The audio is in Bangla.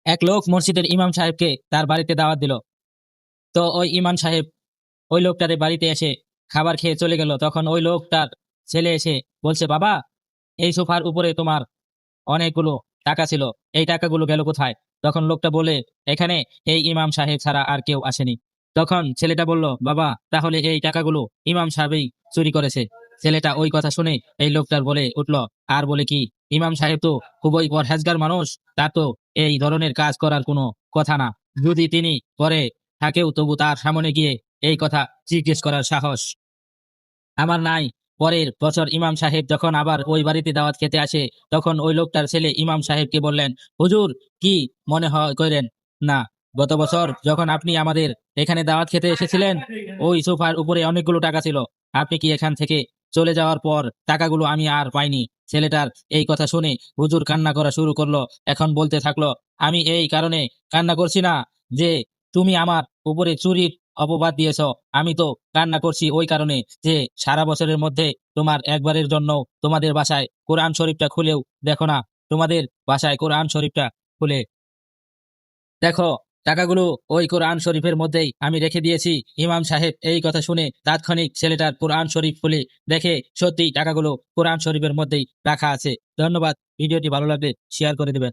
এক লোক মসজিদের ইমাম সাহেবকে তার বাড়িতে দাওয়াত দিল। তো ওই ইমাম সাহেব ওই লোকটারে বাড়িতে এসে খাবার খেয়ে চলে গেল। তখন ওই লোকটার ছেলে এসে বলছে, বাবা, এই সোফার উপরে তোমার অনেকগুলো টাকা ছিল, এই টাকাগুলো গেল কোথায়? তখন লোকটা বলে, এখানে এই ইমাম সাহেব ছাড়া আর কেউ আসেনি। তখন ছেলেটা বলল, বাবা, তাহলে এই টাকাগুলো ইমাম সাহেবই চুরি করেছে। ছেলেটা ওই কথা শুনে এই লোকটার বলে উঠলো, আর বলে কি, ইমাম সাহেব তো খুবই পরহেজগার মানুষ, তার তো এই ধরনের কাজ করার কোনো কথা না। যদি তিনি করে থাকেও তবু তার সামনে গিয়ে এই কথা জিজ্ঞেস করার সাহস আমার নাই। পরের বছর ইমাম সাহেব যখন আবার ওই বাড়িতে দাওয়াত খেতে আসে, তখন ওই লোকটার ছেলে ইমাম সাহেবকে বললেন, হুজুর, কি মনে হয় করেন না, গত বছর যখন আপনি আমাদের এখানে দাওয়াত খেতে এসেছিলেন, ওই সোফার উপরে অনেকগুলো টাকা ছিল। আপনি কি এখান থেকে চলে যাওয়ার পর টাকাগুলো আমি আর পাইনি? ছেলেটার এই কথা শুনে হুজুর কান্না করা শুরু করলো। এখন বলতে থাকলো, আমি এই কারণে কান্না করছি না যে তুমি আমার উপরে চুরির অপবাদ দিয়েছ, আমি তো কান্না করছি ওই কারণে যে সারা বছরের মধ্যে তোমার একবারের জন্য তোমাদের বাসায় কোরআন শরীফটা খুলেও দেখো না। তোমাদের বাসায় কোরআন শরীফটা খুলে দেখো, টাকাগুলো ওই কোরআন শরীফের মধ্যেই আমি রেখে দিয়েছি। ইমাম সাহেব এই কথা শুনে তাৎক্ষণিক ছেলেটার কোরআন শরীফ খুলে দেখে সত্যি টাকাগুলো কোরআন শরীফের মধ্যেই রাখা আছে। ধন্যবাদ। ভিডিওটি ভালো লাগলে শেয়ার করে দেবেন।